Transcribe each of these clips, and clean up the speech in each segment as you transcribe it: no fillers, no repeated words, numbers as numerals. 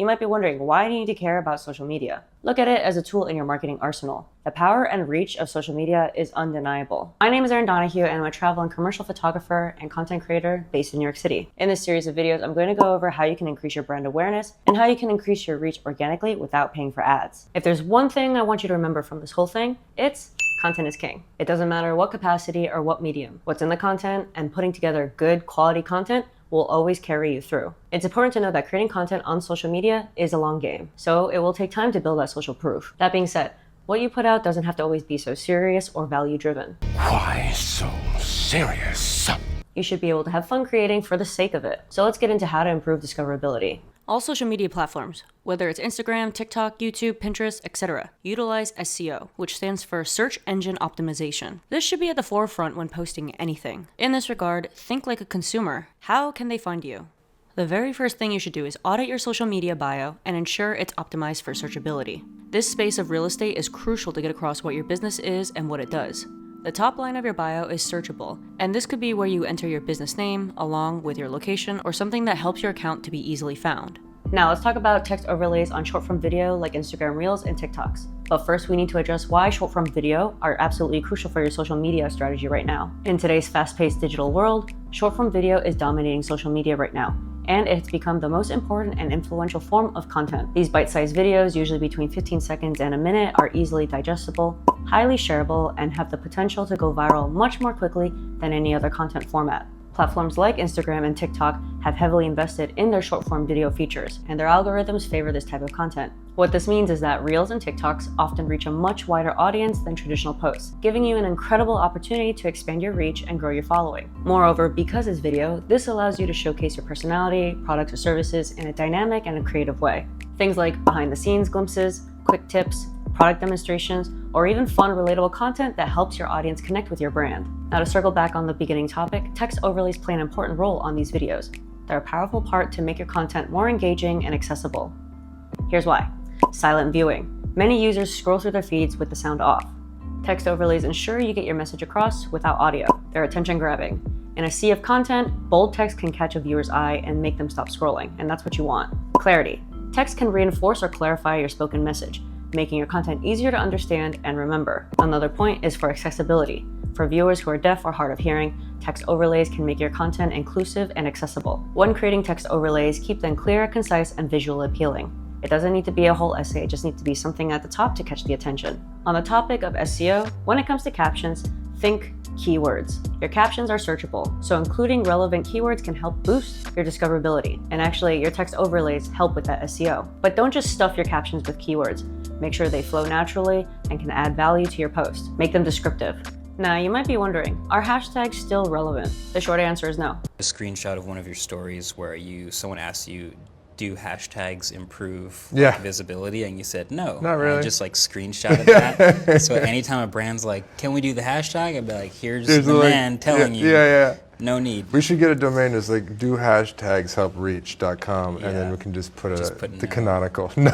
You might be wondering, why do you need to care about social media? Look at it as a tool in your marketing arsenal. The power and reach of social media is undeniable. My name is Erin Donahue, and I'm a travel and commercial photographer and content creator based in New York City. In this series of videos, I'm going to go over how you can increase your brand awareness and how you can increase your reach organically without paying for ads. If there's one thing I want you to remember from this whole thing, it's content is king. It doesn't matter what capacity or what medium. What's in the content and putting together good quality content will always carry you through. It's important to know that creating content on social media is a long game, so it will take time to build that social proof. That being said, what you put out doesn't have to always be so serious or value driven. Why so serious? You should be able to have fun creating for the sake of it. So let's get into how to improve discoverability. All social media platforms, whether it's Instagram, TikTok, YouTube, Pinterest, etc., utilize SEO, which stands for Search Engine Optimization. This should be at the forefront when posting anything. In this regard, think like a consumer. How can they find you? The very first thing you should do is audit your social media bio and ensure it's optimized for searchability. This space of real estate is crucial to get across what your business is and what it does. The top line of your bio is searchable, and this could be where you enter your business name along with your location or something that helps your account to be easily found. Now let's talk about text overlays on short-form video like Instagram Reels and TikToks. But first we need to address why short-form video are absolutely crucial for your social media strategy right now. In today's fast-paced digital world, short-form video is dominating social media right now, and it's become the most important and influential form of content. These bite-sized videos, usually between 15 seconds and a minute, are easily digestible, highly shareable, and have the potential to go viral much more quickly than any other content format. Platforms like Instagram and TikTok have heavily invested in their short-form video features, and their algorithms favor this type of content. What this means is that Reels and TikToks often reach a much wider audience than traditional posts, giving you an incredible opportunity to expand your reach and grow your following. Moreover, because it's video, this allows you to showcase your personality, products or services in a dynamic and a creative way. Things like behind-the-scenes glimpses, quick tips, product demonstrations, or even fun, relatable content that helps your audience connect with your brand. Now to circle back on the beginning topic, text overlays play an important role on these videos. They're a powerful part to make your content more engaging and accessible. Here's why. Silent viewing. Many users scroll through their feeds with the sound off. Text overlays ensure you get your message across without audio. They're attention grabbing. In a sea of content, bold text can catch a viewer's eye and make them stop scrolling, and that's what you want. Clarity. Text can reinforce or clarify your spoken message, making your content easier to understand and remember. Another point is for accessibility. For viewers who are deaf or hard of hearing, text overlays can make your content inclusive and accessible. When creating text overlays, keep them clear, concise, and visually appealing. It doesn't need to be a whole essay, it just needs to be something at the top to catch the attention. On the topic of SEO, when it comes to captions, think keywords. Your captions are searchable, so including relevant keywords can help boost your discoverability. And actually, your text overlays help with that SEO. But don't just stuff your captions with keywords. Make sure they flow naturally and can add value to your post. Make them descriptive. Now, you might be wondering, are hashtags still relevant? The short answer is no. A screenshot of one of your stories where someone asked you, do hashtags improve visibility? And you said no. Not really. And just like screenshotted that. So anytime a brand's like, can we do the hashtag? I'd be like, here's the man telling you. No need. We should get a domain that's like dohashtagshelpreach.com and then we can just put the canonical. No,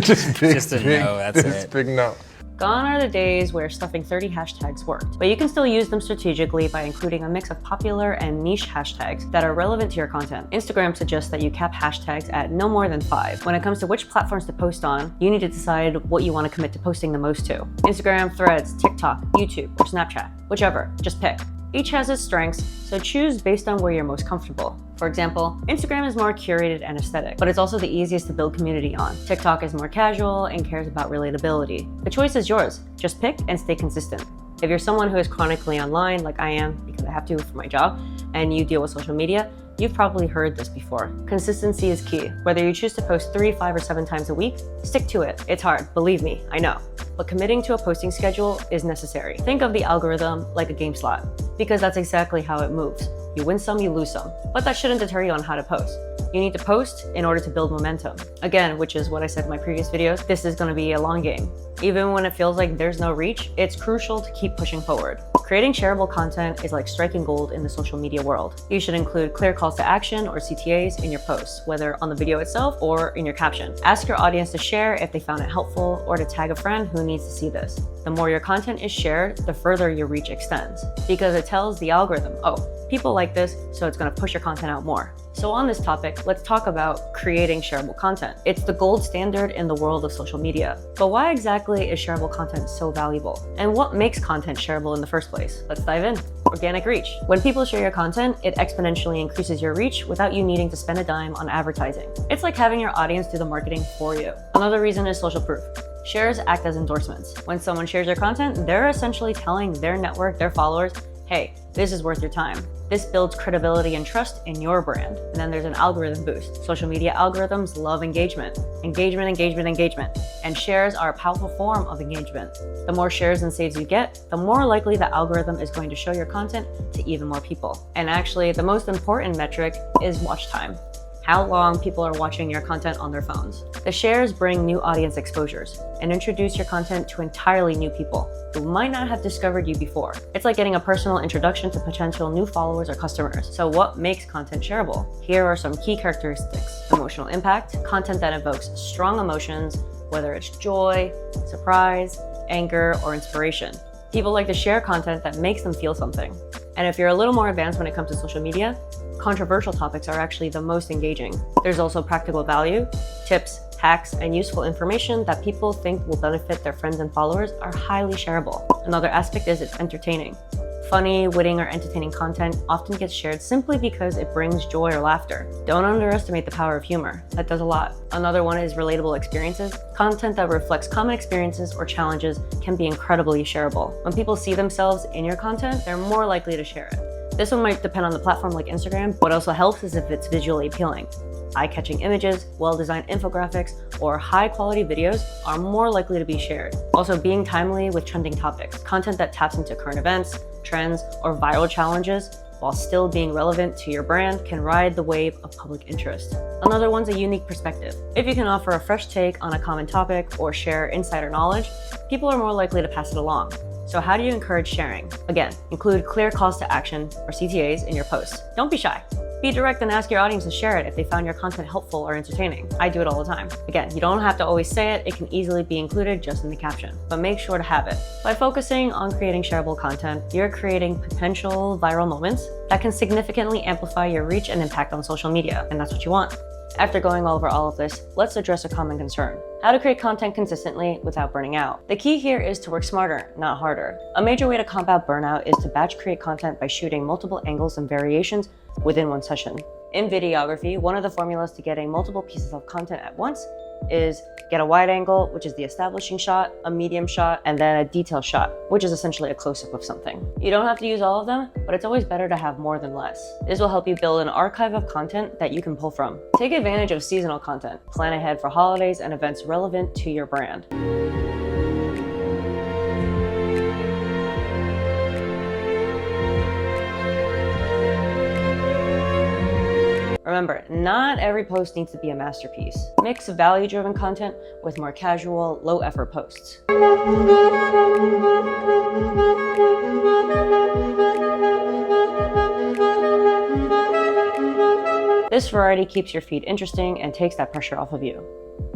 just big, just a no, that's it. Big no. Gone are the days where stuffing 30 hashtags worked, but you can still use them strategically by including a mix of popular and niche hashtags that are relevant to your content. Instagram suggests that you cap hashtags at no more than 5. When it comes to which platforms to post on, you need to decide what you want to commit to posting the most to. Instagram, Threads, TikTok, YouTube, or Snapchat, whichever, just pick. Each has its strengths, so choose based on where you're most comfortable. For example, Instagram is more curated and aesthetic, but it's also the easiest to build community on. TikTok is more casual and cares about relatability. The choice is yours. Just pick and stay consistent. If you're someone who is chronically online, like I am, because I have to for my job, and you deal with social media, you've probably heard this before. Consistency is key. Whether you choose to post 3, 5, or 7 times a week, stick to it. It's hard, believe me, I know. But committing to a posting schedule is necessary. Think of the algorithm like a game slot, because that's exactly how it moves. You win some, you lose some. But that shouldn't deter you on how to post. You need to post in order to build momentum. Again, which is what I said in my previous videos, this is gonna be a long game. Even when it feels like there's no reach, it's crucial to keep pushing forward. Creating shareable content is like striking gold in the social media world. You should include clear calls to action or CTAs in your posts, whether on the video itself or in your caption. Ask your audience to share if they found it helpful or to tag a friend who needs to see this. The more your content is shared, the further your reach extends, because it tells the algorithm, oh, people like this, so it's gonna push your content out more. So on this topic, let's talk about creating shareable content. It's the gold standard in the world of social media. But why exactly is shareable content so valuable? And what makes content shareable in the first place? Let's dive in. Organic reach. When people share your content, it exponentially increases your reach without you needing to spend a dime on advertising. It's like having your audience do the marketing for you. Another reason is social proof. Shares act as endorsements. When someone shares your content, they're essentially telling their network, their followers, hey, this is worth your time. This builds credibility and trust in your brand. And then there's an algorithm boost. Social media algorithms love engagement. Engagement. And shares are a powerful form of engagement. The more shares and saves you get, the more likely the algorithm is going to show your content to even more people. And actually, the most important metric is watch time. How long people are watching your content on their phones. The shares bring new audience exposures and introduce your content to entirely new people who might not have discovered you before. It's like getting a personal introduction to potential new followers or customers. So what makes content shareable? Here are some key characteristics. Emotional impact, content that evokes strong emotions, whether it's joy, surprise, anger, or inspiration. People like to share content that makes them feel something. And if you're a little more advanced when it comes to social media, controversial topics are actually the most engaging. There's also practical value, tips, hacks, and useful information that people think will benefit their friends and followers are highly shareable. Another aspect is it's entertaining. Funny, witty, or entertaining content often gets shared simply because it brings joy or laughter. Don't underestimate the power of humor. That does a lot. Another one is relatable experiences. Content that reflects common experiences or challenges can be incredibly shareable. When people see themselves in your content, they're more likely to share it. This one might depend on the platform like Instagram. What also helps is if it's visually appealing. Eye-catching images, well-designed infographics, or high-quality videos are more likely to be shared. Also, being timely with trending topics. Content that taps into current events, trends, or viral challenges while still being relevant to your brand can ride the wave of public interest. Another one's a unique perspective. If you can offer a fresh take on a common topic or share insider knowledge, people are more likely to pass it along. So how do you encourage sharing? Again, include clear calls to action or CTAs in your posts. Don't be shy. Be direct and ask your audience to share it if they found your content helpful or entertaining. I do it all the time. Again, you don't have to always say it. It can easily be included just in the caption, but make sure to have it. By focusing on creating shareable content, you're creating potential viral moments that can significantly amplify your reach and impact on social media, and that's what you want. After going over all of this, let's address a common concern. How to create content consistently without burning out. The key here is to work smarter, not harder. A major way to combat burnout is to batch create content by shooting multiple angles and variations within one session. In videography, one of the formulas to getting multiple pieces of content at once is get a wide angle, which is the establishing shot, a medium shot, and then a detail shot, which is essentially a close-up of something. You don't have to use all of them, but it's always better to have more than less. This will help you build an archive of content that you can pull from. Take advantage of seasonal content. Plan ahead for holidays and events relevant to your brand. Remember, not every post needs to be a masterpiece. Mix value-driven content with more casual, low-effort posts. This variety keeps your feed interesting and takes that pressure off of you.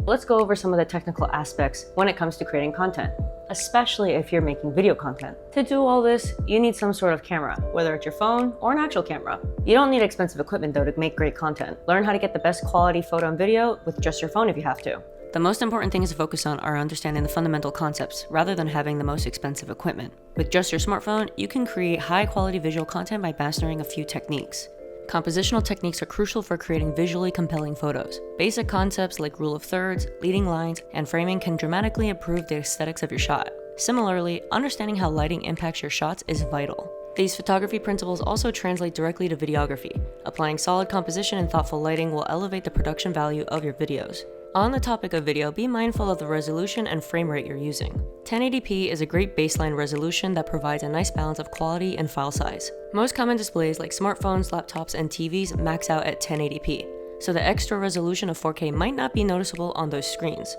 Let's go over some of the technical aspects when it comes to creating content, especially if you're making video content. To do all this, you need some sort of camera, whether it's your phone or an actual camera. You don't need expensive equipment though to make great content. Learn how to get the best quality photo and video with just your phone if you have to. The most important things to focus on are understanding the fundamental concepts rather than having the most expensive equipment. With just your smartphone, you can create high quality visual content by mastering a few techniques. Compositional techniques are crucial for creating visually compelling photos. Basic concepts like rule of thirds, leading lines, and framing can dramatically improve the aesthetics of your shot. Similarly, understanding how lighting impacts your shots is vital. These photography principles also translate directly to videography. Applying solid composition and thoughtful lighting will elevate the production value of your videos. On the topic of video, be mindful of the resolution and frame rate you're using. 1080p is a great baseline resolution that provides a nice balance of quality and file size. Most common displays like smartphones, laptops, and TVs max out at 1080p, so the extra resolution of 4K might not be noticeable on those screens.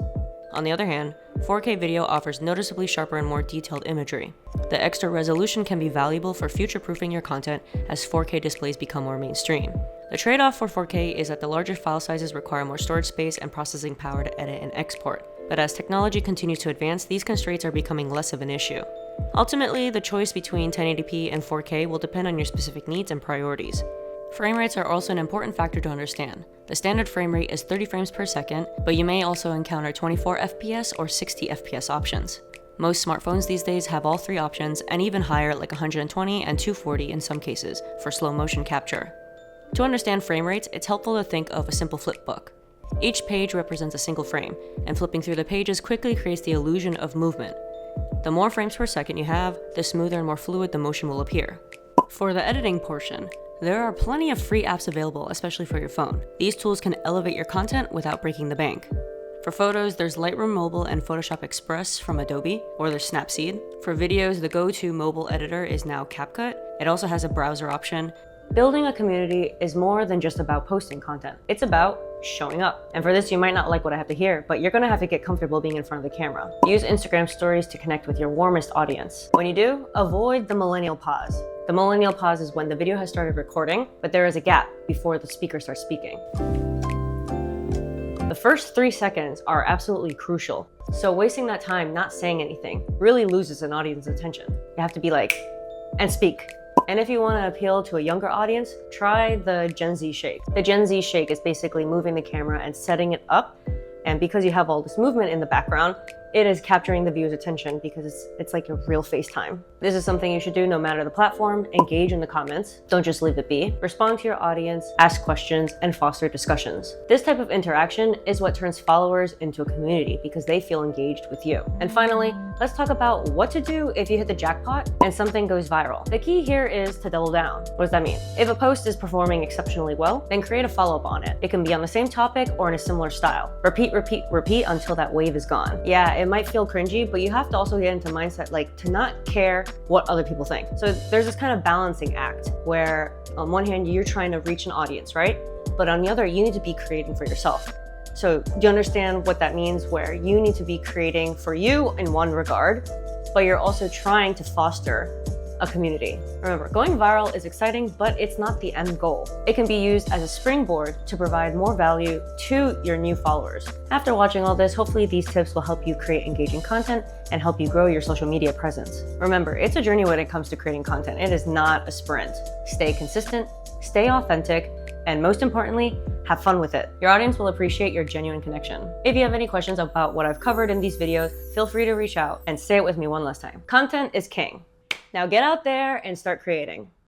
On the other hand, 4K video offers noticeably sharper and more detailed imagery. The extra resolution can be valuable for future-proofing your content as 4K displays become more mainstream. The trade-off for 4K is that the larger file sizes require more storage space and processing power to edit and export. But as technology continues to advance, these constraints are becoming less of an issue. Ultimately, the choice between 1080p and 4K will depend on your specific needs and priorities. Frame rates are also an important factor to understand. The standard frame rate is 30 frames per second, but you may also encounter 24 FPS or 60 FPS options. Most smartphones these days have all three options, and even higher like 120 and 240 in some cases for slow motion capture. To understand frame rates, it's helpful to think of a simple flip book. Each page represents a single frame, and flipping through the pages quickly creates the illusion of movement. The more frames per second you have, the smoother and more fluid the motion will appear. For the editing portion, there are plenty of free apps available, especially for your phone. These tools can elevate your content without breaking the bank. For photos, there's Lightroom Mobile and Photoshop Express from Adobe, or there's Snapseed. For videos, the go-to mobile editor is now CapCut. It also has a browser option. Building a community is more than just about posting content. It's about showing up. And for this, you might not like what I have to hear, but you're gonna have to get comfortable being in front of the camera. Use Instagram stories to connect with your warmest audience. When you do, avoid the millennial pause. The millennial pause is when the video has started recording, but there is a gap before the speaker starts speaking. The first 3 seconds are absolutely crucial. So wasting that time not saying anything really loses an audience's attention. You have to be like, and speak. And if you want to appeal to a younger audience, try the Gen Z shake. The Gen Z shake is basically moving the camera and setting it up. And because you have all this movement in the background, it is capturing the viewer's attention because it's like your real FaceTime. This is something you should do no matter the platform. Engage in the comments. Don't just leave it be. Respond to your audience, ask questions, and foster discussions. This type of interaction is what turns followers into a community because they feel engaged with you. And finally, let's talk about what to do if you hit the jackpot and something goes viral. The key here is to double down. What does that mean? If a post is performing exceptionally well, then create a follow-up on it. It can be on the same topic or in a similar style. Repeat, repeat, repeat until that wave is gone. Yeah, it might feel cringy, but you have to also get into mindset like to not care what other people think. So there's this kind of balancing act where on one hand, you're trying to reach an audience, right? But on the other, you need to be creating for yourself. So do you understand what that means? Where you need to be creating for you in one regard, but you're also trying to foster a community. Remember, going viral is exciting, but it's not the end goal. It can be used as a springboard to provide more value to your new followers. After watching all this, hopefully these tips will help you create engaging content and help you grow your social media presence. Remember, it's a journey when it comes to creating content. It is not a sprint. Stay consistent, stay authentic, and most importantly, have fun with it. Your audience will appreciate your genuine connection. If you have any questions about what I've covered in these videos, feel free to reach out and say it with me one last time. Content is king. Now get out there and start creating.